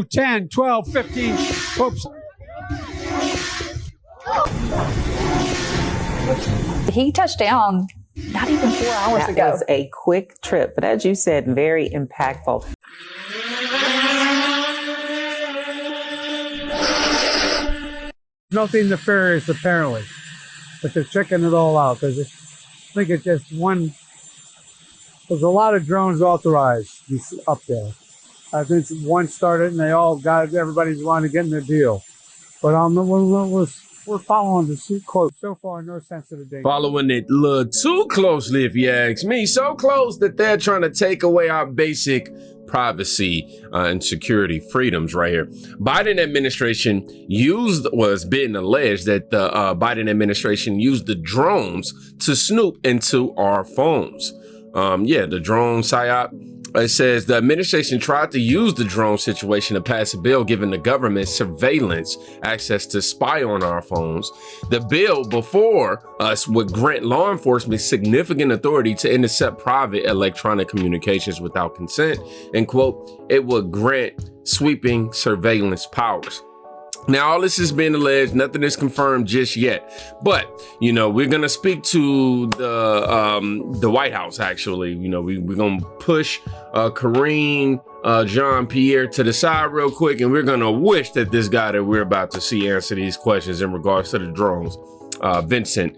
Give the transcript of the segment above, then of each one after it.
10, 12, 15. Oops. He touched down not even 4 hours ago. That was a quick trip, but as you said, very impactful. Nothing nefarious, apparently. But they're checking it all out. I think it's just one. There's a lot of drones authorized up there. I think one started and they all got, everybody's wanting to get in their deal. But we're following the quote. So far, no sense of the danger. Following it a little too closely, if you ask me. So close that they're trying to take away our basic privacy and security freedoms right here. Biden administration was being alleged that the Biden administration used the drones to snoop into our phones. The drone Psyop. It says the administration tried to use the drone situation to pass a bill giving the government surveillance access to spy on our phones. The bill before us would grant law enforcement significant authority to intercept private electronic communications without consent, and quote, it would grant sweeping surveillance powers. Now, all this is being alleged, nothing is confirmed just yet, but, we're going to speak to the White House, actually. We're going to push Karine Jean-Pierre to the side real quick, and we're going to wish that this guy that we're about to see answer these questions in regards to the drones, Vincent,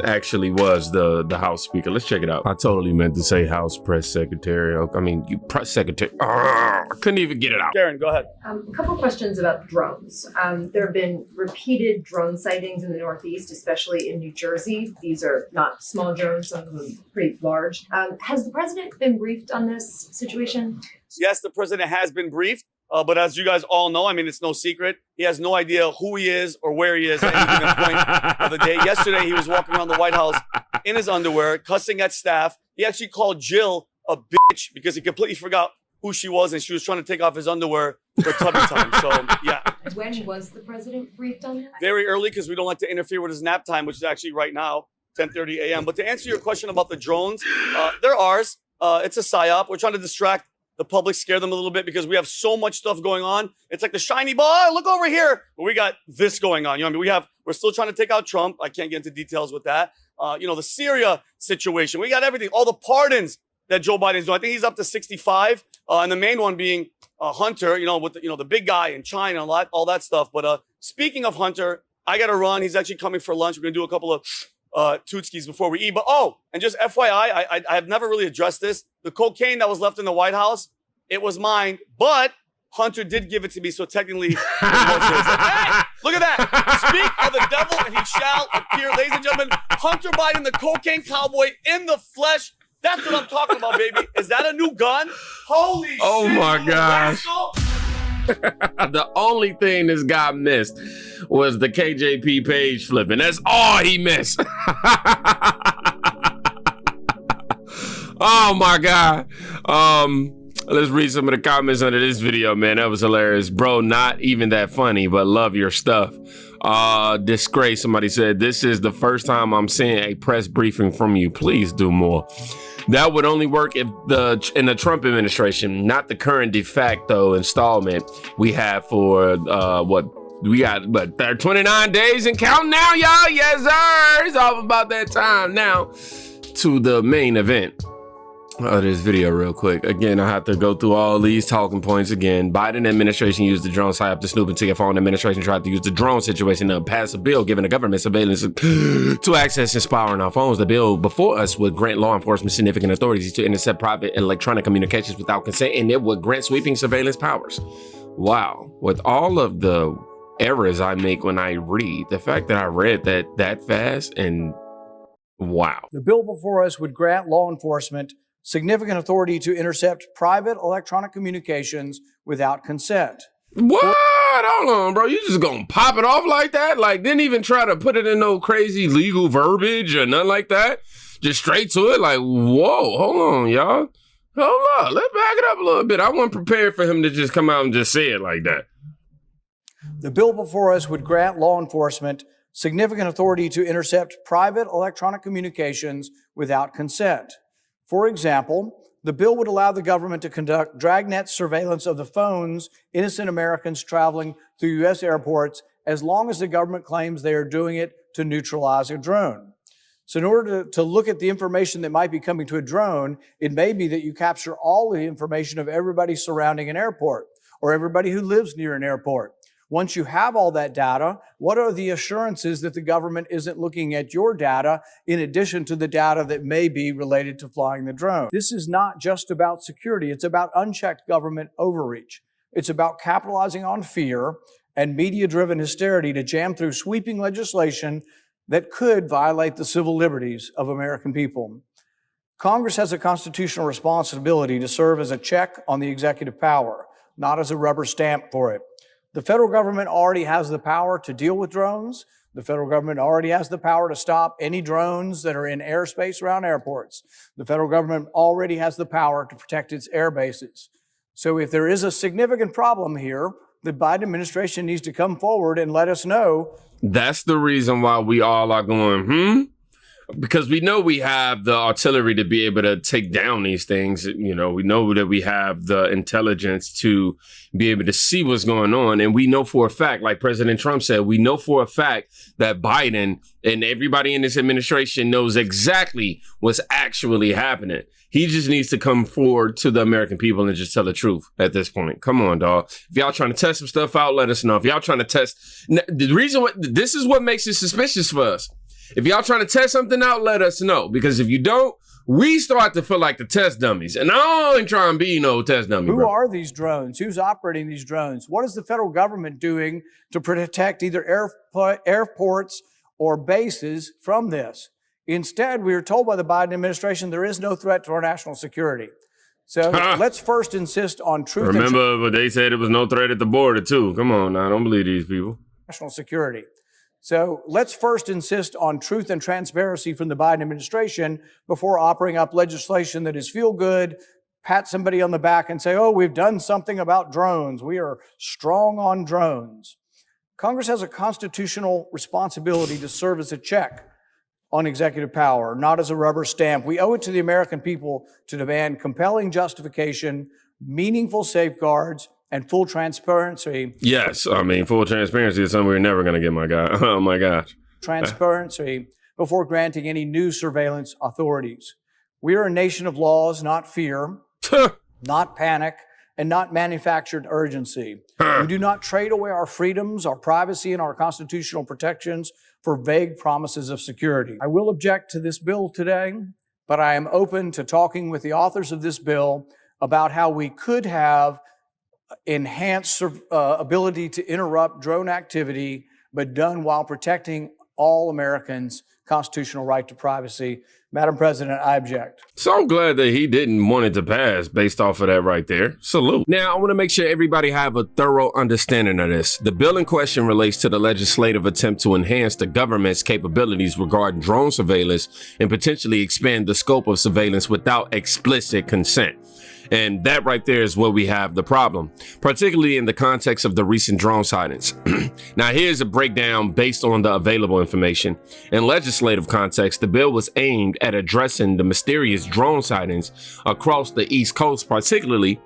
actually was the House Speaker. Let's check it out. I totally meant to say House Press Secretary. You Press Secretary. I couldn't even get it out. Karen, go ahead. A couple questions about drones. There have been repeated drone sightings in the Northeast, especially in New Jersey. These are not small drones, some of them pretty large. Has the president been briefed on this situation? Yes, the president has been briefed. But as you guys all know, it's no secret. He has no idea who he is or where he is at any given point of the day. Yesterday, he was walking around the White House in his underwear, cussing at staff. He actually called Jill a bitch because he completely forgot who she was, and she was trying to take off his underwear for tubby time. So, yeah. When was the president briefed on that? Very early, because we don't like to interfere with his nap time, which is actually right now, 10:30 a.m. But to answer your question about the drones, they're ours. It's a Psyop. We're trying to distract the public, scare them a little bit because we have so much stuff going on. It's like the shiny ball. Look over here. But we got this going on. We're still trying to take out Trump. I can't get into details with that. The Syria situation. We got everything. All the pardons that Joe Biden's doing. I think he's up to 65. And the main one being Hunter, with the big guy in China and all that stuff. But speaking of Hunter, I got to run. He's actually coming for lunch. We're going to do a couple of tootskis before we eat. But and just FYI, I have never really addressed this. The cocaine that was left in the White House, it was mine, but Hunter did give it to me, so technically it was his. Hey, look at that. Speak of the devil and he shall appear. Ladies and gentlemen, Hunter Biden, the cocaine cowboy in the flesh. That's what I'm talking about, baby. Is that a new gun? Holy shit. Oh my gosh. The only thing this guy missed was the KJP page flipping. That's all he missed. Oh my God. Let's read some of the comments under this video, man. That was hilarious. Bro, not even that funny, but love your stuff. Disgrace, somebody said, this is the first time I'm seeing a press briefing from you. Please do more. That would only work if in the Trump administration, not the current de facto installment we have for we got 29 days and counting now, y'all. Yes, sir. It's all about that time now to the main event of this video real quick. Again, I have to go through all these talking points again. Biden administration used the drone Psyop to snoop into your phone. Administration tried to use the drone situation to pass a bill giving the government surveillance to access and spy on our phones. The bill before us would grant law enforcement significant authorities to intercept private electronic communications without consent, and it would grant sweeping surveillance powers. Wow. With all of the errors I make when I read, the fact that I read that fast, and wow. The bill before us would grant law enforcement significant authority to intercept private electronic communications without consent. What? Hold on, bro. You just gonna pop it off like that? Like, didn't even try to put it in no crazy legal verbiage or nothing like that? Just straight to it? Like, whoa, hold on, y'all. Hold on, let's back it up a little bit. I wasn't prepared for him to just come out and just say it like that. The bill before us would grant law enforcement significant authority to intercept private electronic communications without consent. For example, The bill would allow the government to conduct dragnet surveillance of the phones innocent Americans traveling through U.S. airports as long as the government claims they are doing it to neutralize a drone. So in order to look at the information that might be coming to a drone, it may be that you capture all the information of everybody surrounding an airport or everybody who lives near an airport. Once you have all that data, what are the assurances that the government isn't looking at your data in addition to the data that may be related to flying the drone? This is not just about security. It's about unchecked government overreach. It's about capitalizing on fear and media-driven hysteria to jam through sweeping legislation that could violate the civil liberties of American people. Congress has a constitutional responsibility to serve as a check on the executive power, not as a rubber stamp for it. The federal government already has the power to deal with drones. The federal government already has the power to stop any drones that are in airspace around airports. The federal government already has the power to protect its air bases. So if there is a significant problem here, the Biden administration needs to come forward and let us know. That's the reason why we all are going, because we know we have the artillery to be able to take down these things. You know, we know that we have the intelligence to be able to see what's going on. And we know for a fact, like President Trump said, we know for a fact that Biden and everybody in this administration knows exactly what's actually happening. He just needs to come forward to the American people and just tell the truth at this point. Come on, dog. If y'all trying to test some stuff out, let us know. If y'all trying to test, the reason this is what makes it suspicious for us. If y'all trying to test something out, let us know. Because if you don't, we start to feel like the test dummies. And I ain't trying to be no test dummy, Who bro. are these drones? Who's operating these drones? What is the federal government doing to protect either airports or bases from this? Instead, we are told by the Biden administration there is no threat to our national security. So let's first insist on truth. Remember, but they said it was no threat at the border, too. Come on now. I don't believe these people. National security. So let's first insist on truth and transparency from the Biden administration before offering up legislation that is feel good, pat somebody on the back and say, oh, we've done something about drones. We are strong on drones. Congress has a constitutional responsibility to serve as a check on executive power, not as a rubber stamp. We owe it to the American people to demand compelling justification, meaningful safeguards, and full transparency. Yes, I mean, full transparency is something we're never going to get, my guy. Oh, my gosh. Transparency before granting any new surveillance authorities. We are a nation of laws, not fear, not panic, and not manufactured urgency. We do not trade away our freedoms, our privacy, and our constitutional protections for vague promises of security. I will object to this bill today, but I am open to talking with the authors of this bill about how we could have enhanced ability to interrupt drone activity, but done while protecting all Americans' constitutional right to privacy. Madam President, I object. So glad that he didn't want it to pass based off of that right there. Salute. Now, I want to make sure everybody have a thorough understanding of this. The bill in question relates to the legislative attempt to enhance the government's capabilities regarding drone surveillance and potentially expand the scope of surveillance without explicit consent. And that right there is where we have the problem, particularly in the context of the recent drone sightings. Now, here's a breakdown based on the available information. In legislative context, the bill was aimed at addressing the mysterious drone sightings across the East Coast, particularly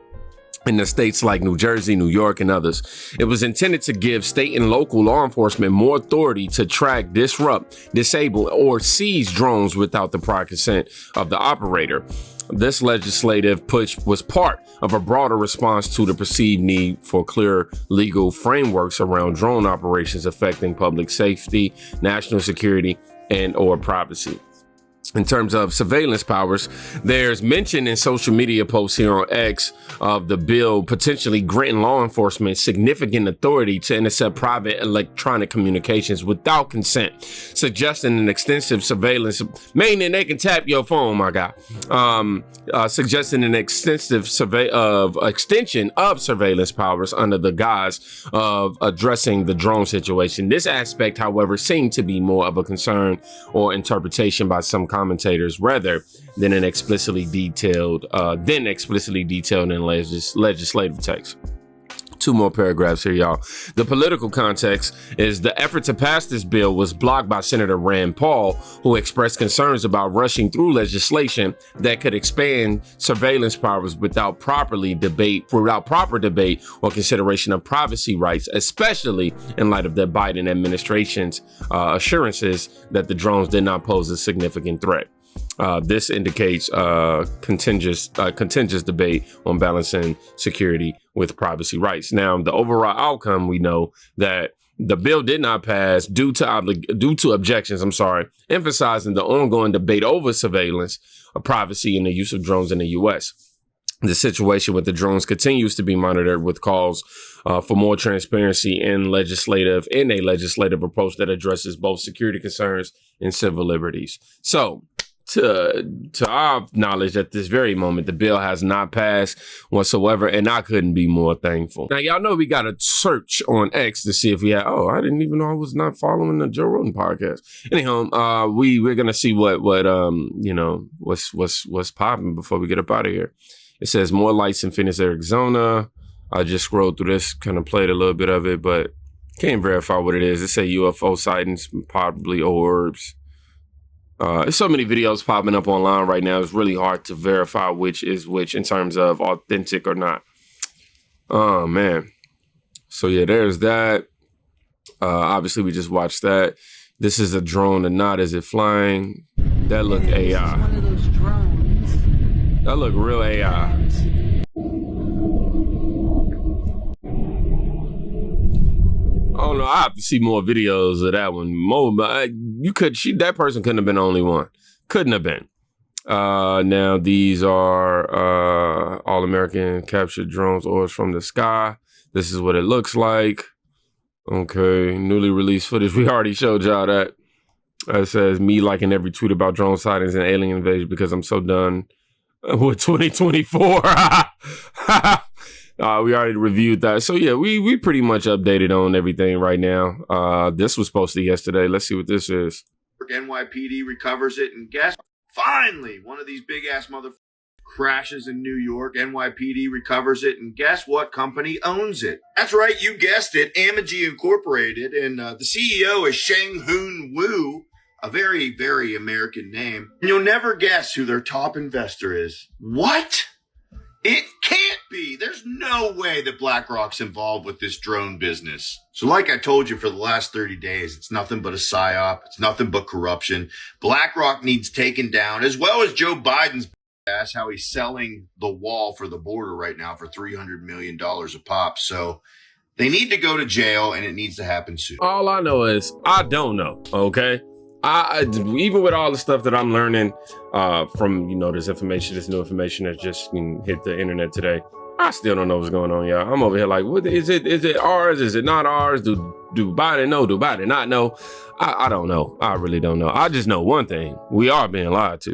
in the states like New Jersey, New York, and others. It was intended to give state and local law enforcement more authority to track, disrupt, disable, or seize drones without the prior consent of the operator. This legislative push was part of a broader response to the perceived need for clear legal frameworks around drone operations affecting public safety, national security, and/or privacy. In terms of surveillance powers, there's mention in social media posts here on X of the bill potentially granting law enforcement significant authority to intercept private electronic communications without consent, suggesting an extensive surveillance, meaning they can tap your phone, my guy, suggesting an extensive extension of surveillance powers under the guise of addressing the drone situation. This aspect, however, seemed to be more of a concern or interpretation by some commentators rather than explicitly detailed in legislative text. Two more paragraphs here, y'all. The political context is the effort to pass this bill was blocked by Senator Rand Paul, who expressed concerns about rushing through legislation that could expand surveillance powers without proper debate or consideration of privacy rights, especially in light of the Biden administration's assurances that the drones did not pose a significant threat. This indicates contentious debate on balancing security with privacy rights. Now, the overall outcome, we know that the bill did not pass due to objections, emphasizing the ongoing debate over surveillance, privacy, and the use of drones in the U.S. The situation with the drones continues to be monitored with calls for more transparency in a legislative approach that addresses both security concerns and civil liberties. So, to our knowledge at this very moment, the bill has not passed whatsoever, and I couldn't be more thankful. Now, y'all know we got to search on X to see if we had, I didn't even know I was not following the Joe Rogan podcast. Anyhow, we're going to see what's popping before we get up out of here. It says more lights in Phoenix, Arizona. I just scrolled through this, kind of played a little bit of it, but can't verify what it is. It say UFO sightings, probably orbs. There's so many videos popping up online right now. It's really hard to verify which is which in terms of authentic or not. Oh, man. So, yeah, there's that. Obviously, we just watched that. This is a drone or not. Is it flying? That look AI. One of those drones. That look real AI. I don't know. I have to see more videos of that one. That person couldn't have been the only one. Couldn't have been. Now these are all-American captured drones orbs from the sky. This is what it looks like. Okay, newly released footage. We already showed y'all that. It says me liking every tweet about drone sightings and alien invasion because I'm so done with 2024. We already reviewed that. So, yeah, we pretty much updated on everything right now. This was posted yesterday. Let's see what this is. NYPD recovers it, and guess, finally, one of these big-ass motherfuckers crashes in New York. NYPD recovers it, and guess what company owns it? That's right, you guessed it, Amagi Incorporated, and the CEO is Sheng-Hoon Wu, a very, very American name. And you'll never guess who their top investor is. What? It can't be. There's no way that BlackRock's involved with this drone business. So like I told you for the last 30 days, it's nothing but a Psyop. It's nothing but corruption. BlackRock needs taken down, as well as Joe Biden's ass, how he's selling the wall for the border right now for $300 million a pop. So they need to go to jail, and it needs to happen soon. All I know is I don't know, okay? I even with all the stuff that I'm learning from, this new information that just hit the internet today, I still don't know what's going on, y'all. I'm over here like, what is it? Is it ours? Is it not ours? Do Biden know? Do Biden not know? I don't know. I really don't know. I just know one thing. We are being lied to.